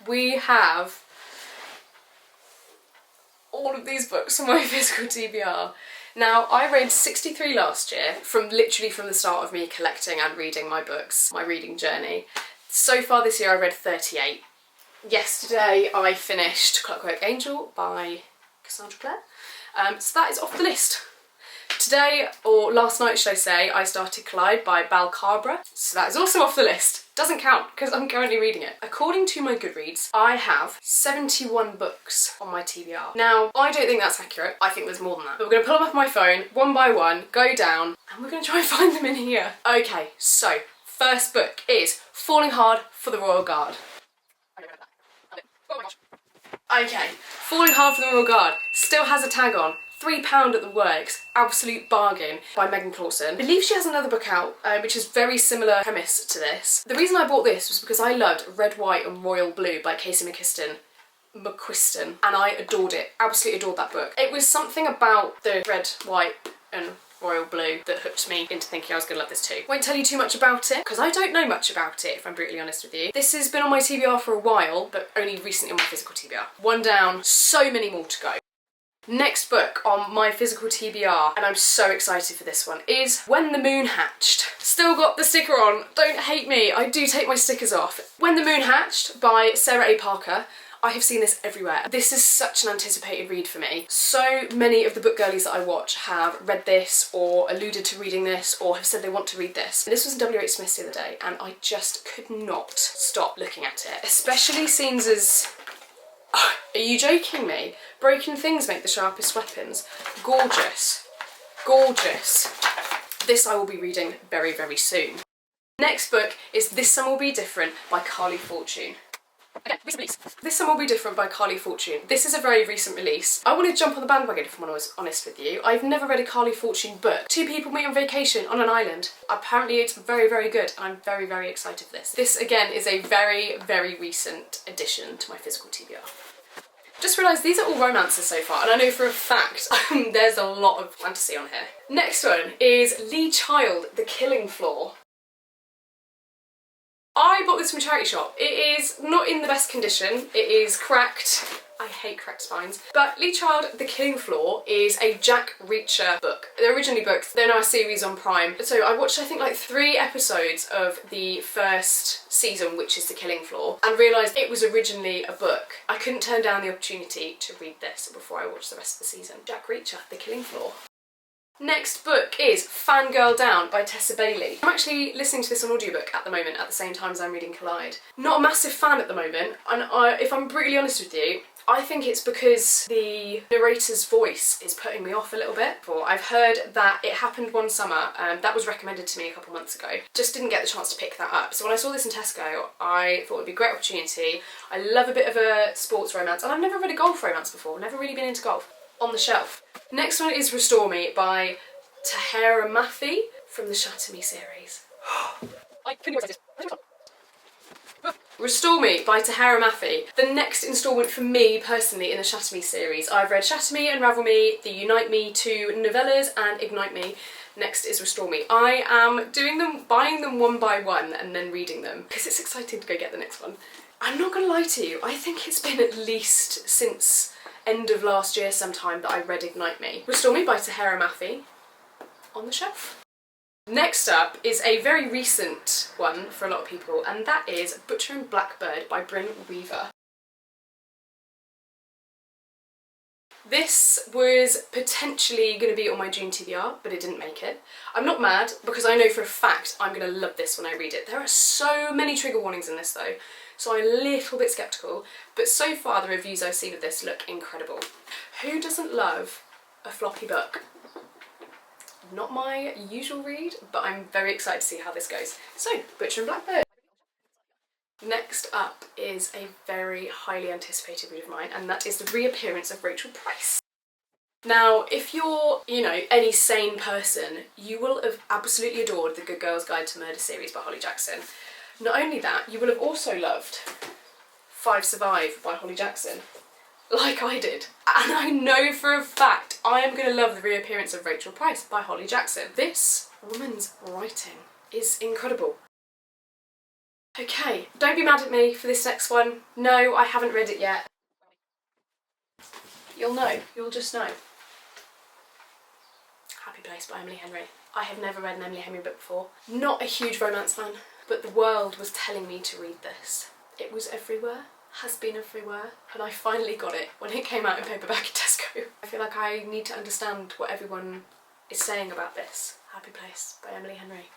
we have all of these books from my Physical TBR. Now, I read 63 last year, literally from the start of me collecting and reading my books, my reading journey. So far this year I read 38. Yesterday I finished Clockwork Angel by Cassandra Clare, so that is off the list. Today, or last night should I say, I started Collide by Bal Cabra, so that is also off the list. Doesn't count because I'm currently reading it. According to my Goodreads, I have 71 books on my TBR. Now, I don't think that's accurate. I think there's more than that. But we're going to pull them off my phone, one by one, go down, and we're going to try and find them in here. Okay, so first book is Falling Hard for the Royal Guard. Oh my gosh. Okay, Falling Hard for the Royal Guard still has a tag on. £3 at the works, absolute bargain, by Megan Clawson. I believe she has another book out, which is very similar premise to this. The reason I bought this was because I loved Red, White and Royal Blue by Casey McQuiston, and I adored it, absolutely adored that book. It was something about the red, white and royal blue that hooked me into thinking I was going to love this too. Won't tell you too much about it, because I don't know much about it, if I'm brutally honest with you. This has been on my TBR for a while, but only recently on my Physical TBR. One down, so many more to go. Next book on my Physical TBR, and I'm so excited for this one, is When the Moon Hatched. Still got the sticker on, don't hate me, I do take my stickers off. When the Moon Hatched by Sarah A. Parker. I have seen this everywhere. This is such an anticipated read for me. So many of the book girlies that I watch have read this or alluded to reading this or have said they want to read this. This was in W.H. Smith's the other day and I just could not stop looking at it. Especially scenes as... Oh, are you joking me? Broken things make the sharpest weapons. Gorgeous. Gorgeous. This I will be reading very, very soon. Next book is This Summer Will Be Different by Carly Fortune. Again, recent release. This Summer Will Be Different by Carly Fortune. This is a very recent release. I wanted to jump on the bandwagon if I'm honest with you. I've never read a Carly Fortune book. Two people meet on vacation on an island. Apparently it's very, very good and I'm very, very excited for this. This again is a very, very recent addition to my Physical TBR. Just realised these are all romances so far and I know for a fact there's a lot of fantasy on here. Next one is Lee Child, The Killing Floor. I bought this from a charity shop. It is not in the best condition. It is cracked. I hate cracked spines. But Lee Child, The Killing Floor is a Jack Reacher book. They're originally books. They're now a series on Prime. So I watched I think like 3 episodes of the first season, which is The Killing Floor, and realised it was originally a book. I couldn't turn down the opportunity to read this before I watched the rest of the season. Jack Reacher, The Killing Floor. Next book is Fangirl Down by Tessa Bailey. I'm actually listening to this on audiobook at the moment at the same time as I'm reading Collide. Not a massive fan at the moment, and if I'm brutally honest with you, I think it's because the narrator's voice is putting me off a little bit. I've heard that it happened one summer, and that was recommended to me a couple months ago. Just didn't get the chance to pick that up. So when I saw this in Tesco, I thought it would be a great opportunity. I love a bit of a sports romance, and I've never read a golf romance before, never really been into golf. On the shelf. Next one is Restore Me by Tahera Mafi from the Shatter Me series. I couldn't be excited. Restore Me by Tahera Mafi. The next instalment for me personally in the Shatter Me series. I've read Shatter Me, Unravel Me, the Unite Me 2 novellas and Ignite Me. Next is Restore Me. I am buying them one by one and then reading them because it's exciting to go get the next one. I'm not gonna lie to you, I think it's been at least since end of last year sometime that I read Ignite Me. Restore Me by Tahera Mafi on the shelf. Next up is a very recent one for a lot of people, and that is Butcher and Blackbird by Bryn Weaver. This was potentially going to be on my June TBR, but it didn't make it. I'm not mad because I know for a fact I'm going to love this when I read it. There are so many trigger warnings in this though, so I'm a little bit sceptical, but so far the reviews I've seen of this look incredible. Who doesn't love a floppy book? Not my usual read, but I'm very excited to see how this goes. So, Butcher and Blackbird. Next up is a very highly anticipated read of mine, and that is the reappearance of Rachel Price. Now, if you're, any sane person, you will have absolutely adored the Good Girls Guide to Murder series by Holly Jackson. Not only that, you will have also loved 5 Survive by Holly Jackson, like I did. And I know for a fact I am going to love the reappearance of Rachel Price by Holly Jackson. This woman's writing is incredible. Okay, don't be mad at me for this next one. No, I haven't read it yet. You'll know, you'll just know. Happy Place by Emily Henry. I have never read an Emily Henry book before. Not a huge romance fan, but the world was telling me to read this. It was everywhere, has been everywhere, and I finally got it when it came out in paperback at Tesco. I feel like I need to understand what everyone is saying about this. Happy Place by Emily Henry.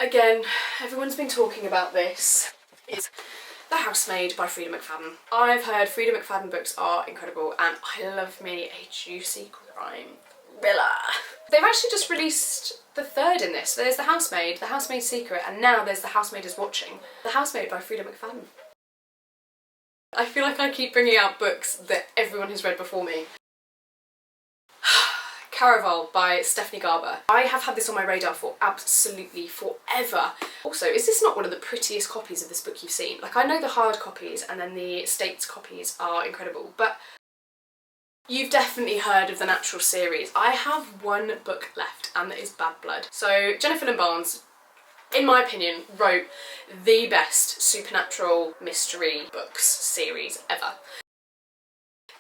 Again, everyone's been talking about this. It's The Housemaid by Freida McFadden. I've heard Freida McFadden books are incredible, and I love me a juicy crime thriller. They've actually just released the third in this. There's The Housemaid's Secret, and now there's The Housemaid is Watching. The Housemaid by Freida McFadden. I feel like I keep bringing out books that everyone has read before me. Caraval by Stephanie Garber. I have had this on my radar for absolutely forever. Also, is this not one of the prettiest copies of this book you've seen? Like, I know the hard copies and then the States copies are incredible, but you've definitely heard of the Natural series. I have one book left, and that is Bad Blood. So Jennifer Lynn Barnes, in my opinion, wrote the best supernatural mystery books series ever.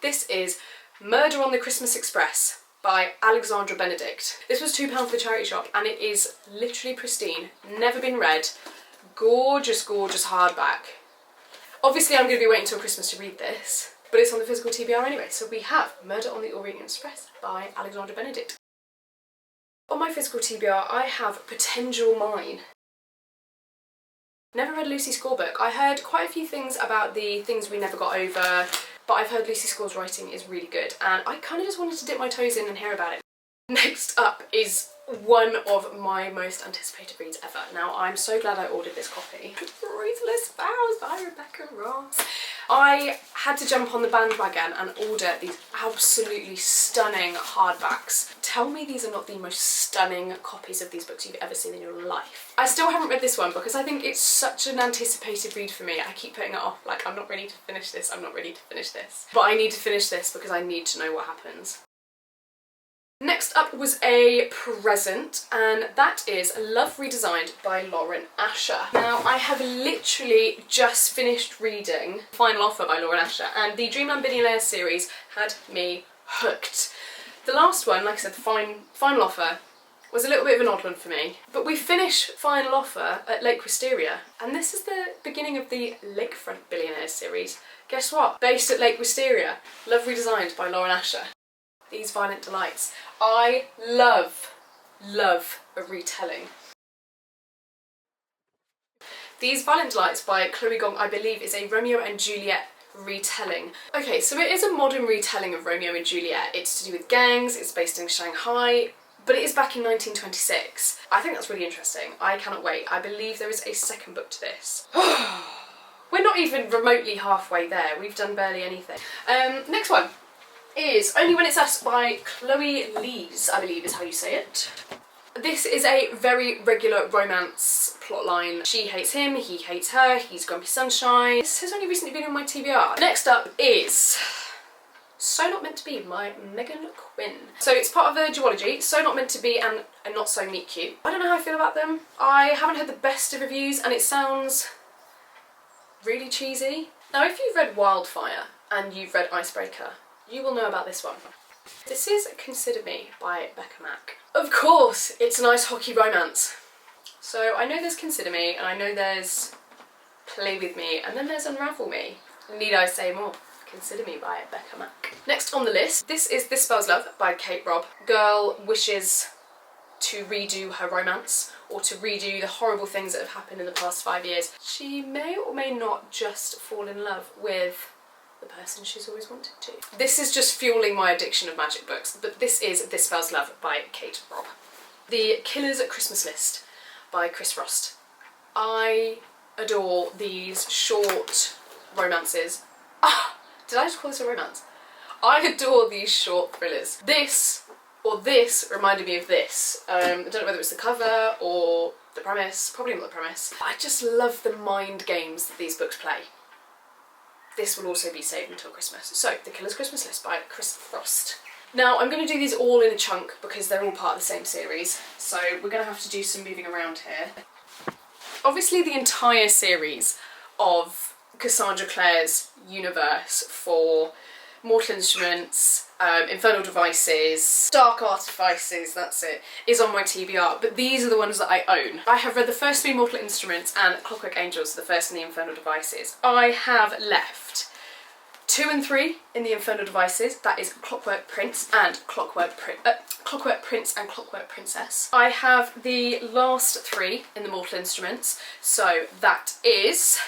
This is Murder on the Christmas Express by Alexandra Benedict. This was £2 for the charity shop, and it is literally pristine, never been read, gorgeous, gorgeous hardback. Obviously I'm going to be waiting till Christmas to read this, but it's on the Physical TBR anyway, so we have Murder on the Orient Express by Alexandra Benedict. On my Physical TBR I have Potential Mine. Never read Lucy Score book. I heard quite a few things about the Things We Never Got Over, but I've heard Lucy Score's writing is really good, and I kind of just wanted to dip my toes in and hear about it. Next up is one of my most anticipated reads ever. Now, I'm so glad I ordered this copy. Ruthless Vows by Rebecca Ross. I had to jump on the bandwagon and order these absolutely stunning hardbacks. Tell me these are not the most stunning copies of these books you've ever seen in your life. I still haven't read this one because I think it's such an anticipated read for me. I keep putting it off, like, I'm not ready to finish this, I'm not ready to finish this. But I need to finish this because I need to know what happens. Next up was a present, and that is Love Redesigned by Lauren Asher. Now, I have literally just finished reading Final Offer by Lauren Asher, and the Dreamland Billionaire series had me hooked. The last one, like I said, the Final Offer, was a little bit of an odd one for me. But we finish Final Offer at Lake Wisteria, and this is the beginning of the Lakefront Billionaires series. Guess what? Based at Lake Wisteria, Love Redesigned by Lauren Asher. These Violent Delights. I love a retelling. These Violent Delights by Chloe Gong, I believe, is a Romeo and Juliet retelling. Okay, so it is a modern retelling of Romeo and Juliet. It's to do with gangs, it's based in Shanghai, but it is back in 1926. I think that's really interesting. I cannot wait. I believe there is a second book to this. We're not even remotely halfway there. We've done barely anything. Next one is Only When It's Us by Chloe Lees, I believe is how you say it. This is a very regular romance plotline. She hates him, he hates her, he's Grumpy Sunshine. This has only recently been on my TBR. Next up is So Not Meant to Be by Megan Quinn. So it's part of a duology, So Not Meant to Be and Not So Meet Cute. I don't know how I feel about them. I haven't heard the best of reviews and it sounds really cheesy. Now, if you've read Wildfire and you've read Icebreaker, you will know about this one. This is Consider Me by Becca Mack. Of course, it's an ice hockey romance. So I know there's Consider Me, and I know there's Play With Me, and then there's Unravel Me. Need I say more? Consider Me by Becca Mack. Next on the list, this is This Spells Love by Kate Robb. Girl wishes to redo her romance, or to redo the horrible things that have happened in the past 5 years. She may or may not just fall in love with the person she's always wanted to. This is just fueling my addiction of magic books, but this is This Spells Love by Kate Robb. The Killer's Christmas List by Chris Frost. I adore these short romances. Did I just call this a romance? I adore these short thrillers. This reminded me of this. I don't know whether it's the cover or the premise, probably not the premise. I just love the mind games that these books play. This will also be saved until Christmas. So, The Killer's Christmas List by Chris Frost. Now, I'm going to do these all in a chunk because they're all part of the same series, so we're going to have to do some moving around here. obviously the entire series of Cassandra Clare's universe for Mortal Instruments, Infernal Devices, Dark Artifices, that's it, is on my TBR, but these are the ones that I own. I have read the first 3 Mortal Instruments and Clockwork Angels, the first in the Infernal Devices. I have left 2 and 3 in the Infernal Devices, that is Clockwork Prince and Clockwork Prince and Clockwork Princess. I have the last 3 in the Mortal Instruments, so that is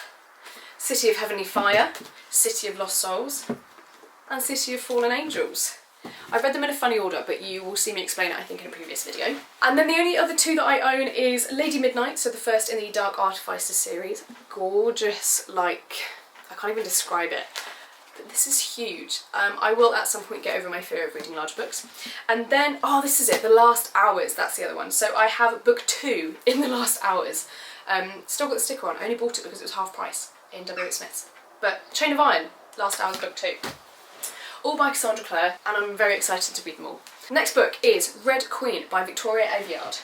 City of Heavenly Fire, City of Lost Souls, and City of Fallen Angels. I've read them in a funny order, but you will see me explain it, I think, in a previous video. And then the only other 2 that I own is Lady Midnight, so the first in the Dark Artifices series. Gorgeous, like, I can't even describe it. But this is huge. I will at some point get over my fear of reading large books. And then, oh, this is it, The Last Hours, that's the other one. So I have book 2 in The Last Hours. Still got the sticker on, I only bought it because it was half price in W.H. Smith's. But Chain of Iron, Last Hours book 2. All by Cassandra Clare, and I'm very excited to read them all. Next book is Red Queen by Victoria Aveyard.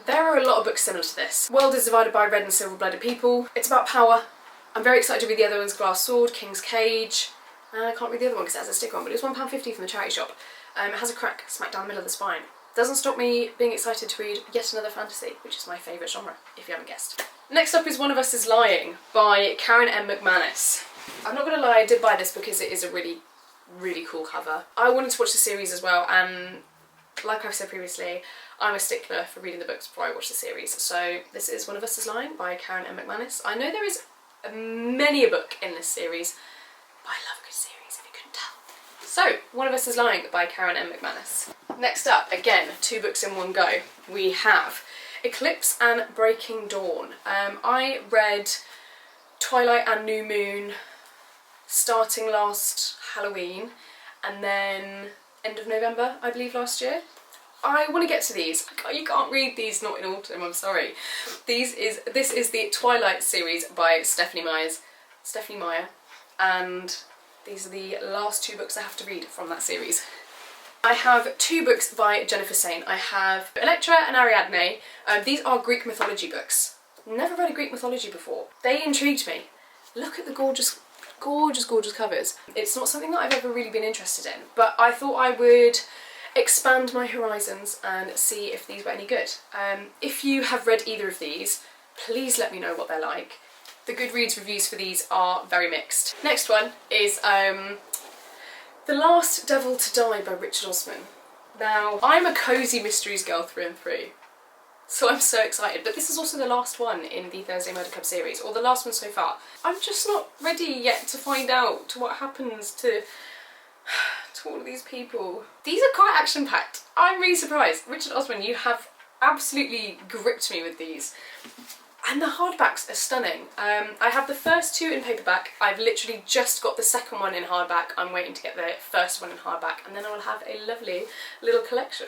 There are a lot of books similar to this. The world is divided by red and silver-blooded people. It's about power. I'm very excited to read the other ones, Glass Sword, King's Cage, and I can't read the other one because it has a sticker on, but it was £1.50 from the charity shop. It has a crack smack down the middle of the spine. Doesn't stop me being excited to read yet another fantasy, which is my favourite genre, if you haven't guessed. Next up is One of Us is Lying by Karen M. McManus. I'm not going to lie, I did buy this because it is a really, really cool cover. I wanted to watch the series as well, and like I've said previously, I'm a stickler for reading the books before I watch the series. So this is One of Us is Lying by Karen M. McManus. I know there is many a book in this series, but I love a good series, if you couldn't tell. So, One of Us is Lying by Karen M. McManus. Next up, again, 2 books in one go. We have Eclipse and Breaking Dawn. I read Twilight and New Moon starting last Halloween, and then end of November, I believe, last year. I want to get to these. You can't read these not in autumn, I'm sorry. This is the Twilight series by Stephanie Meyer, and these are the last 2 books I have to read from that series. I have 2 books by Jennifer Sain. I have Electra and Ariadne. These are Greek mythology books. Never read a Greek mythology before. They intrigued me. Look at the gorgeous, gorgeous, gorgeous covers. It's not something that I've ever really been interested in, but I thought I would expand my horizons and see if these were any good. If you have read either of these, please let me know what they're like. The Goodreads reviews for these are very mixed. Next one is The Last Devil to Die by Richard Osman. Now, I'm a cosy mysteries girl through and through, so I'm so excited, but this is also the last one in the Thursday Murder Club series, or the last one so far. I'm just not ready yet to find out what happens to all of these people. These are quite action-packed. I'm really surprised. Richard Osman, you have absolutely gripped me with these. And the hardbacks are stunning. I have the first 2 in paperback. I've literally just got the second one in hardback. I'm waiting to get the first one in hardback, and then I will have a lovely little collection.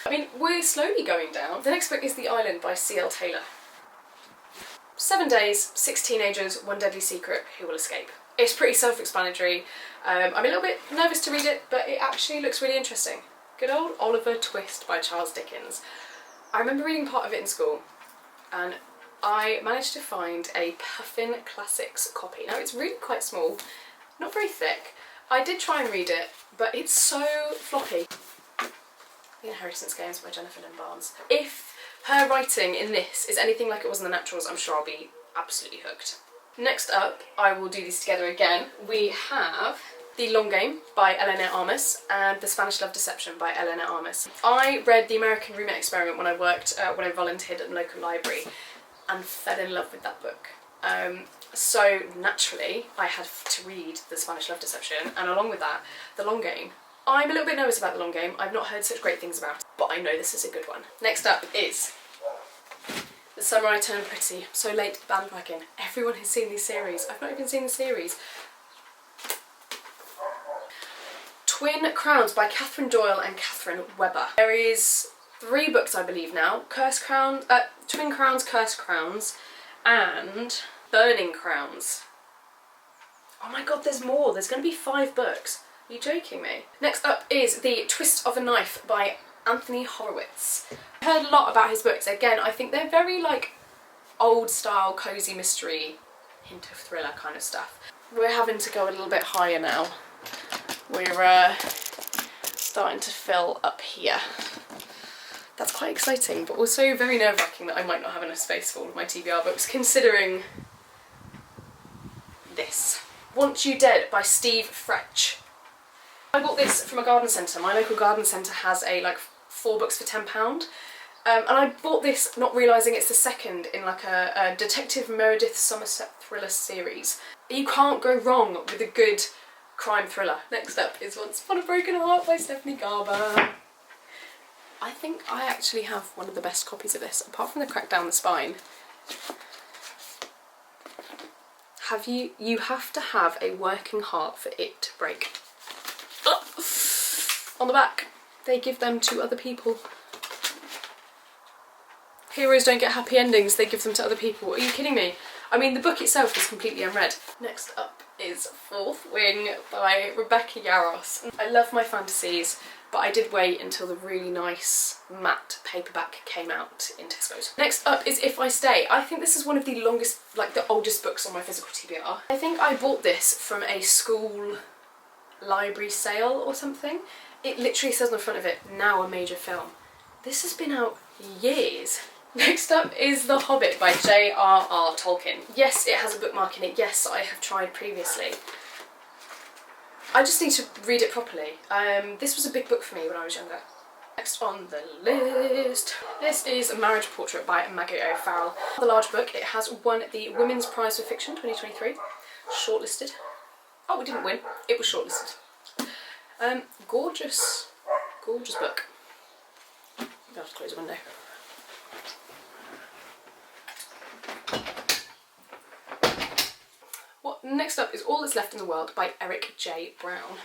I mean, we're slowly going down. The next book is The Island by C.L. Taylor. 7 days, 6 teenagers, 1 deadly secret, who will escape? It's pretty self-explanatory. I'm a little bit nervous to read it, but it actually looks really interesting. Good old Oliver Twist by Charles Dickens. I remember reading part of it in school, and I managed to find a Puffin Classics copy. Now, it's really quite small, not very thick. I did try and read it, but it's so floppy. The Inheritance Games by Jennifer Lynn Barnes. If her writing in this is anything like it was in The Naturals, I'm sure I'll be absolutely hooked. Next up, I will do these together again. We have The Long Game by Eleanor Armas and The Spanish Love Deception by Eleanor Armas. I read The American Roommate Experiment when I volunteered at a local library, and fell in love with that book. So naturally, I had to read The Spanish Love Deception, and along with that, The Long Game. I'm a little bit nervous about The Long Game. I've not heard such great things about it, but I know this is a good one. Next up is The Summer I Turned Pretty. I'm so late to the bandwagon. Everyone has seen these series. I've not even seen the series. Twin Crowns by Catherine Doyle and Catherine Webber. There is 3 books, I believe now. Twin Crowns, Cursed Crowns, and Burning Crowns. Oh my god, there's more. There's going to be 5 books. Are you joking me? Next up is The Twist of a Knife by Anthony Horowitz. I heard a lot about his books. Again, I think they're very, like, old style, cosy mystery, hint of thriller kind of stuff. We're having to go a little bit higher now. We're starting to fill up here. That's quite exciting, but also very nerve-wracking that I might not have enough space for all of my TBR books, considering this. Want You Dead by Steve Fretch. I bought this from a garden centre. My local garden centre has like 4 books for £10. And I bought this not realising it's the second in like a Detective Meredith Somerset thriller series. You can't go wrong with a good crime thriller. Next up is Once Upon a Broken Heart by Stephanie Garber. I think I actually have one of the best copies of this, apart from the crack down the spine. You have to have a working heart for it to break. Oh! On the back, they give them to other people. Heroes don't get happy endings, they give them to other people. Are you kidding me? I mean, the book itself is completely unread. Next up is Fourth Wing by Rebecca Yarros. I love my fantasies, but I did wait until the really nice matte paperback came out in Tesco's. Next up is If I Stay. I think this is one of the longest, like the oldest books on my physical TBR. I think I bought this from a school library sale or something. It literally says on the front of it, now a major film. This has been out years. Next up is The Hobbit by J.R.R. Tolkien. Yes, it has a bookmark in it. Yes, I have tried previously. I just need to read it properly. This was a big book for me when I was younger. Next on the list, this is A Marriage Portrait by Maggie O'Farrell. The large book, it has won the Women's Prize for Fiction 2023. Shortlisted. Oh, we didn't win. It was shortlisted. Gorgeous, gorgeous book. I'll have to close the window. Next up is All That's Left in the World by Eric J. Brown.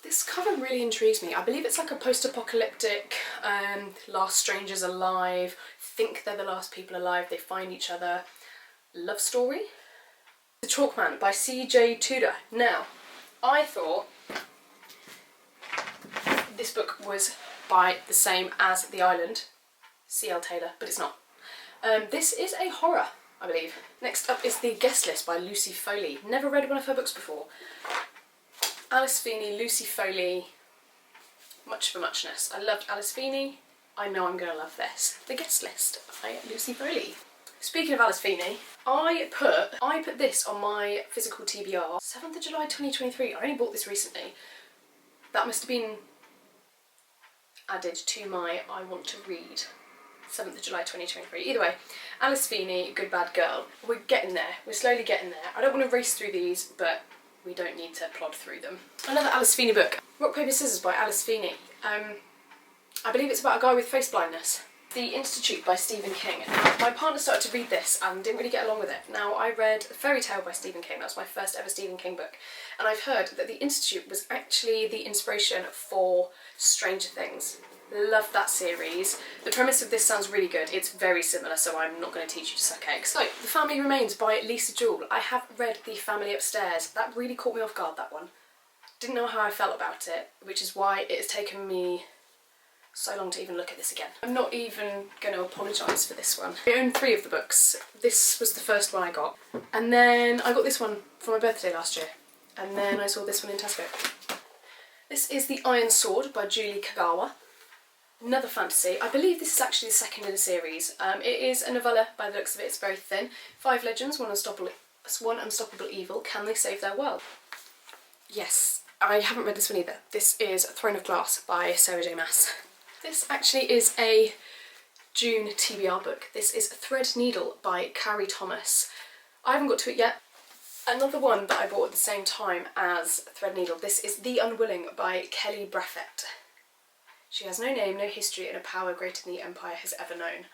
This cover really intrigues me. I believe it's like a post-apocalyptic, last strangers alive, think they're the last people alive, they find each other, love story. The Chalkman by C.J. Tudor. Now, I thought this book was by the same as The Island, C.L. Taylor, but it's not. This is a horror, I believe. Next up is The Guest List by Lucy Foley. Never read one of her books before. Alice Feeney, Lucy Foley, much of a muchness. I loved Alice Feeney. I know I'm going to love this. The Guest List by Lucy Foley. Speaking of Alice Feeney, I put this on my physical TBR 7th of July 2023. I only bought this recently. That must have been added to my I want to read 7th of July 2023. Either way, Alice Feeney, Good Bad Girl. We're getting there. We're slowly getting there. I don't want to race through these, but we don't need to plod through them. Another Alice Feeney book. Rock, Paper, Scissors by Alice Feeney. I believe it's about a guy with face blindness. The Institute by Stephen King. Now, my partner started to read this and didn't really get along with it. Now, I read Fairy Tale by Stephen King. That was my first ever Stephen King book. And I've heard that The Institute was actually the inspiration for Stranger Things. Love that series. The premise of this sounds really good. It's very similar, so I'm not going to teach you to suck eggs. So, The Family Remains by Lisa Jewell. I have read The Family Upstairs. That really caught me off guard, that one. Didn't know how I felt about it, which is why it has taken me so long to even look at this again. I'm not even going to apologise for this one. I own 3 of the books. This was the first one I got. And then I got this one for my birthday last year. And then I saw this one in Tesco. This is The Iron Sword by Julie Kagawa. Another fantasy. I believe this is actually the second in a series. It is a novella by the looks of it. It's very thin. 5 legends, one unstoppable evil. Can they save their world? Yes. I haven't read this one either. This is Throne of Glass by Sarah J Maas. This actually is a June TBR book. This is Thread Needle by Carrie Thomas. I haven't got to it yet. Another one that I bought at the same time as Thread Needle. This is The Unwilling by Kelly Braffett. She has no name, no history, and a power greater than the Empire has ever known.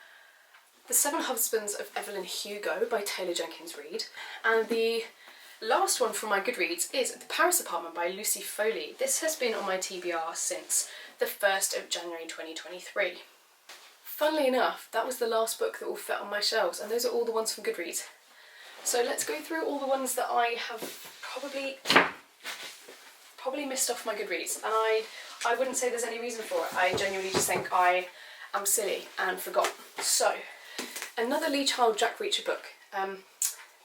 The Seven Husbands of Evelyn Hugo by Taylor Jenkins Reid. And the last one from my Goodreads is The Paris Apartment by Lucy Foley. This has been on my TBR since the 1st of January 2023. Funnily enough, that was the last book that will fit on my shelves, and those are all the ones from Goodreads. So let's go through all the ones that I have probably missed off my Goodreads, and I wouldn't say there's any reason for it. I genuinely just think I am silly and forgot. So, Another Lee Child Jack Reacher book.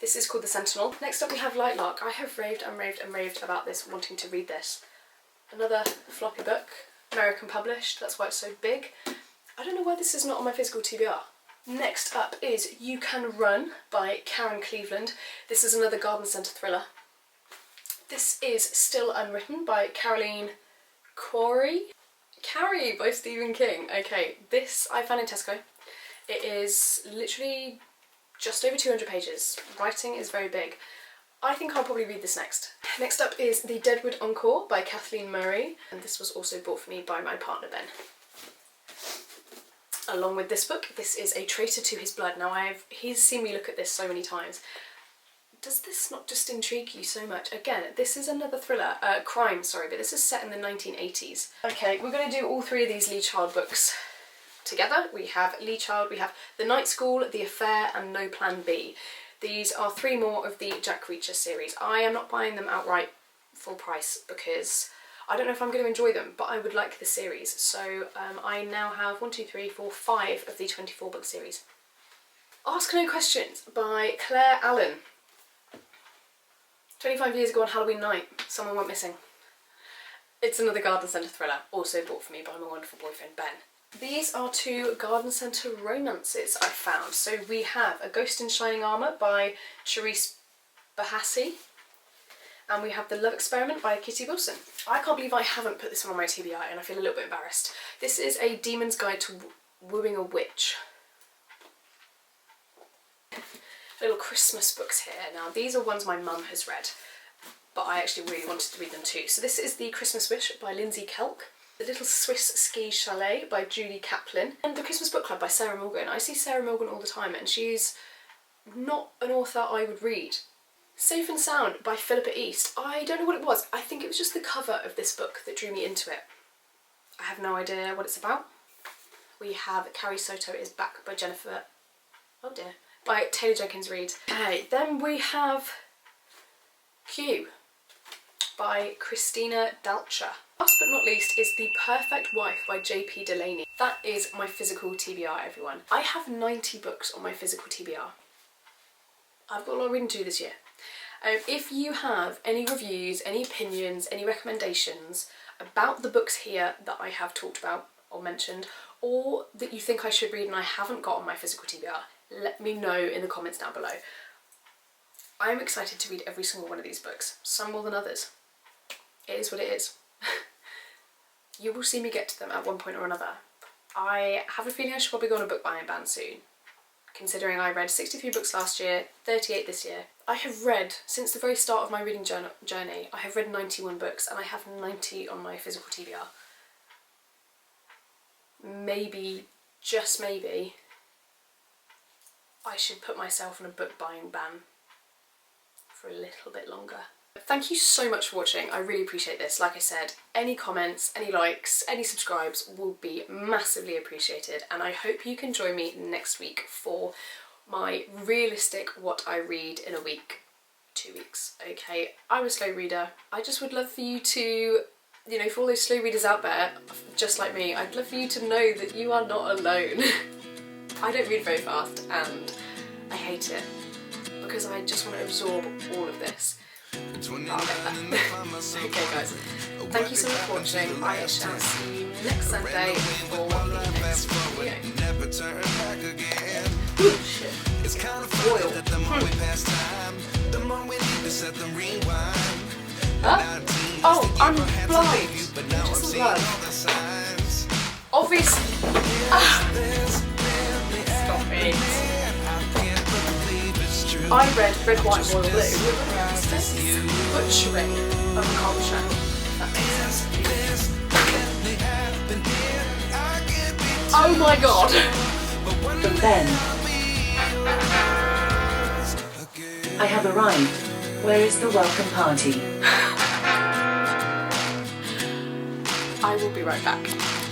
This is called The Sentinel. Next up we have Lightlark. I have raved and raved and raved about this, wanting to read this. Another floppy book, American published, that's why it's so big. I don't know why this is not on my physical TBR. Next up is You Can Run by Karen Cleveland. This is another garden centre thriller. This is Still Unwritten by Caroline Corey. Carrie by Stephen King. Okay, this I found in Tesco. It is literally just over 200 pages. Writing is very big. I think I'll probably read this next. Next up is The Deadwood Encore by Kathleen Murray, and this was also bought for me by my partner Ben. Along with this book, this is A Traitor to His Blood. Now he's seen me look at this so many times. Does this not just intrigue you so much? Again, this is another thriller, crime, sorry, but this is set in the 1980s. Okay, we're going to do all three of these Lee Child books together. We have Lee Child, we have The Night School, The Affair and No Plan B. These are three more of the Jack Reacher series. I am not buying them outright full price because I don't know if I'm going to enjoy them, but I would like the series. So I now have 5 of the 24 book series. Ask No Questions by Claire Allen. 25 years ago on Halloween night, someone went missing. It's another garden centre thriller, also bought for me by my wonderful boyfriend Ben. These are two garden centre romances I found. So we have A Ghost in Shining Armour by Charisse Bahassi, and we have The Love Experiment by Kitty Wilson. I can't believe I haven't put this one on my TBI and I feel a little bit embarrassed. This is A Demon's Guide to Wooing a Witch. Little Christmas books here. Now these are ones my mum has read, but I actually really wanted to read them too. So this is The Christmas Wish by Lindsay Kelk, The Little Swiss Ski Chalet by Julie Kaplan, and The Christmas Book Club by Sarah Morgan. I see Sarah Morgan all the time and she's not an author I would read. Safe and Sound by Philippa East. I don't know what it was. I think it was just the cover of this book that drew me into it. I have no idea what it's about. We have Carrie Soto is Back by Jennifer... oh dear. By Taylor Jenkins Reid. Okay, then we have Q by Christina Dalcher. Last but not least is The Perfect Wife by JP Delaney. That is my physical TBR, everyone. I have 90 books on my physical TBR. I've got a lot of reading to do this year. If you have any reviews, any opinions, any recommendations about the books here that I have talked about or mentioned, or that you think I should read and I haven't got on my physical TBR, let me know in the comments down below. I'm excited to read every single one of these books, some more than others. It is what it is. You will see me get to them at one point or another. I have a feeling I should probably go on a book buying ban soon, considering I read 63 books last year, 38 this year. I have read, since the very start of my reading journey, I have read 91 books and I have 90 on my physical TBR. Maybe, just maybe, I should put myself on a book buying ban for a little bit longer. Thank you so much for watching, I really appreciate this. Like I said, any comments, any likes, any subscribes will be massively appreciated, and I hope you can join me next week for my realistic what I read in a week, 2 weeks, okay? I'm a slow reader. I just would love for you to, you know, for all those slow readers out there, just like me, I'd love for you to know that you are not alone. I don't read very fast and I hate it because I just want to absorb all of this. I'll get that. Okay guys, thank you so much for watching. I shall see you next Sunday for the next video. Ooh, shit. Oil. Huh? Oh, I'm blind. Just blind. Obviously. Stop it. I read Red, White, Royal Blue. This is butchering of a culture. That makes sense. Oh my god! But then I have arrived. Where is the welcome party? I will be right back.